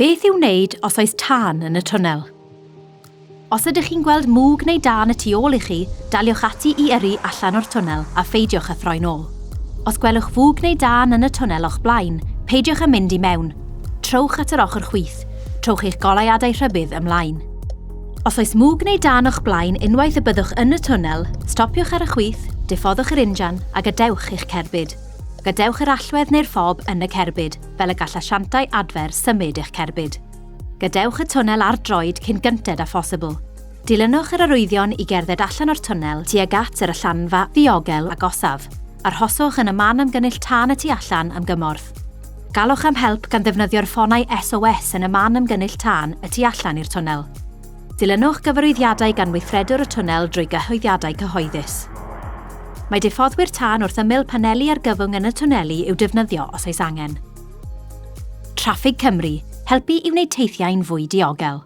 Beth i'w wneud os oes tân yn y twnnel? Os ydych chi'n gweld mwg neu dân y tu ôl i chi, daliwch ati i yrru allan o'r twnnel a pheidiwch a throi nôl. Os gwelwch fwg neu dân yn y twnnel o'ch blaen, peidiwch â mynd i mewn. Trowch at yr ochr chwith, trowch eich goleuadau rhybydd ymlaen. Os oes mwg neu dân o'ch blaen unwaith y byddwch yn y twnnel, stopiwch ar y chwith, diffoddwch yr injan a gadewch eich cerbyd. Gadewch yr allwedd neu'r ffob yn y cerbyd, fel y gall asiantau adfer symud eich cerbyd. Gadewch y twnnel ar droed cyn gynted a phosibl. Dilynwch yr arwyddion i gerdded allan o'r twnnel tuag at yr allanfa ddiogel agosaf. Arhoswch yn y man ymgynnull tân y tu allan am gymorth. Galwch am help gan ddefnyddio'r ffonau SOS yn y man ymgynnull tân y tu allan i'r twnnel. Dilynwch gyfarwyddiadau gan weithredwr y twnnel drwy gyhoeddiadau cyhoeddus. Mae diffoddwyr tân wrth ymyl paneli argyfwng yn y twnnelu i'w defnyddio os oes angen. Traffig Cymru, helpu i wneud teithiau'n fwy diogel.